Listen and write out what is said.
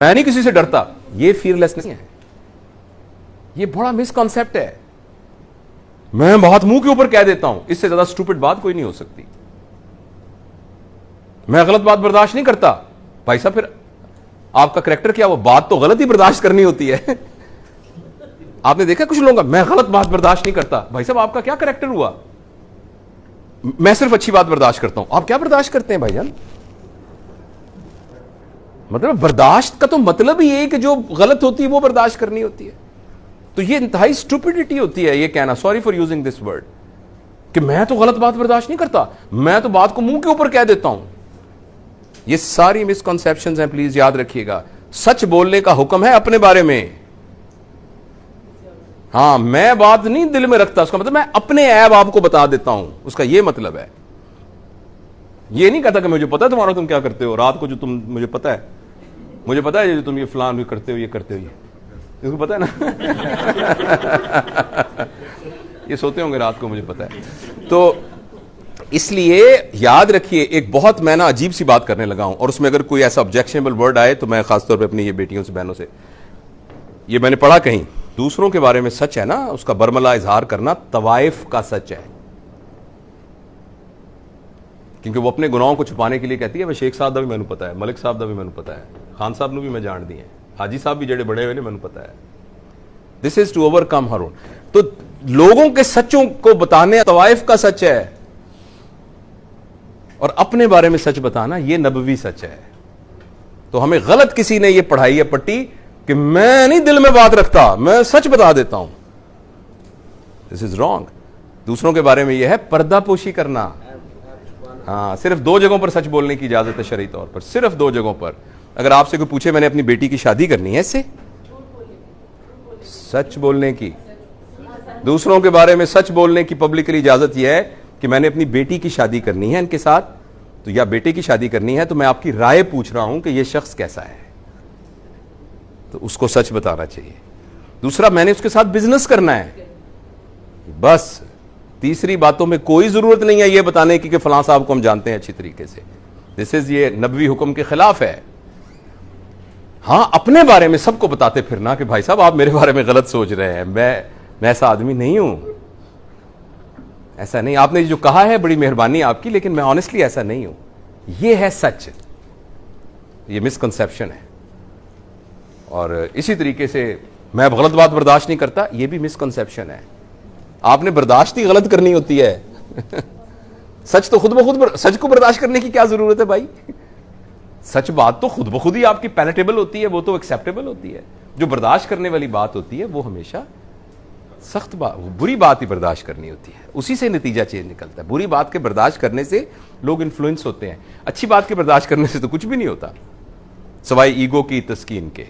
मैं नहीं किसी से डरता, ये फियरलेसनेस है, ये बड़ा मिसकॉन्सेप्ट है। मैं बात मुंह के ऊपर कह देता हूं, इससे ज्यादा स्टूपिड बात कोई नहीं हो सकती। मैं गलत बात बर्दाश्त नहीं करता, भाई साहब फिर आपका करैक्टर क्या? वो बात तो गलत ही बर्दाश्त करनी होती है। आपने देखा कुछ लोगों का, मैं गलत बात बर्दाश्त नहीं करता, भाई साहब आपका क्या करैक्टर हुआ? मैं सिर्फ अच्छी बात बर्दाश्त करता हूं, आप क्या बर्दाश्त करते हैं भाईजान? मतलब बर्दाश्त का तो मतलब ही है कि जो गलत होती है वो बर्दाश्त करनी होती है। तो ये इंतहाई स्टूपिडिटी होती है ये कहना, sorry for using this word, कि मैं तो गलत बात बर्दाश्त नहीं करता, मैं तो बात को मुंह के ऊपर कह देता हूं। ये सारी मिसकंसेप्शंस हैं, प्लीज याद रखिएगा। सच बोलने का हुक्म है अपने बारे में। हाँ, मैं बात नहीं दिल में रखता, उसका मतलब मैं अपने ऐब आपको बता देता हूं, उसका ये मतलब है। ये नहीं कहता कि मुझे पता है तुम्हारा तुम क्या करते हो, रात को जो तुम मुझे पता है जो तुम ये फलान भी करते हो, ये करते हो, ये पता है ना। ये सोते होंगे रात को, मुझे पता है। तो इसलिए याद रखिए, एक बहुत मैं ना अजीब सी बात करने लगा हूं, और उसमें अगर कोई ऐसा ऑब्जेक्शनेबल वर्ड आए तो मैं खासतौर पे अपनी ये बेटियों से, बहनों से, ये मैंने पढ़ा कहीं, दूसरों के बारे में सच है ना, उसका बरमला इजहार करना तवाइफ का सच है। क्योंकि वो अपने गुनाहों को छुपाने के लिए कहती है, वह शेख साहब का भी मैंने पता है, मलिक साहब का भी मैंने पता है, खान साहब ने भी मैं जान दी है, हाजी साहब भी जड़े बड़े हुए ने मैंने पता है। This is to overcome her own. तो लोगों के सच्चों को बताने तवाइफ का सच है, और अपने बारे में सच बताना ये नबवी सच है। तो हमें गलत किसी ने ये पढ़ाई है पट्टी कि मैं नहीं दिल में बात रखता, मैं सच बता देता हूं। This is wrong. दूसरों के बारे में यह है पर्दापोशी करना। हाँ, सिर्फ 2 जगहों पर सच बोलने की इजाजत है शरई तौर पर, सिर्फ 2 जगहों पर। अगर आपसे कोई पूछे मैंने अपनी बेटी की शादी करनी है, इससे सच बोलने की, दूसरों के बारे में सच बोलने की पब्लिकली इजाजत यह है कि मैंने अपनी बेटी की शादी करनी है इनके साथ, तो या बेटे की शादी करनी है, तो मैं आपकी राय पूछ रहा हूं कि यह शख्स कैसा है, तो उसको सच बताना चाहिए। दूसरा, मैंने उसके साथ बिजनेस करना है, बस। तीसरी बातों में कोई जरूरत नहीं है यह बताने की कि फलां साहब को हम जानते हैं अच्छी तरीके से। दिस इज, ये नबवी हुक्म के खिलाफ है। हां, अपने बारे में सबको बताते फिरना कि भाई साहब आप मेरे बारे में गलत सोच रहे हैं, मैं ऐसा आदमी नहीं हूं, ऐसा नहीं। आपने जो कहा है बड़ी मेहरबानी आपकी, लेकिन मैं ऑनेस्टली ऐसा नहीं हूं। यह है सच, ये मिसकंसेप्शन है। और इसी तरीके से मैं गलत बात बर्दाश्त नहीं करता, यह भी मिसकंसेप्शन है। आपने बर्दाश्त ही गलत करनी होती है। सच तो खुद ब खुद, सच को बर्दाश्त करने की क्या जरूरत है भाई? सच बात तो खुद ब खुद ही आपकी पैलेटेबल होती है, वो तो एक्सेप्टेबल होती है। जो बर्दाश्त करने वाली बात होती है वो हमेशा सख्त बात, बुरी बात ही बर्दाश्त करनी होती है, उसी से नतीजा चेंज निकलता है। बुरी बात के बर्दाश्त करने से लोग इन्फ्लुएंस होते हैं, अच्छी बात के बर्दाश्त करने से तो कुछ भी नहीं होता, सवाई ईगो की तस्कीन के।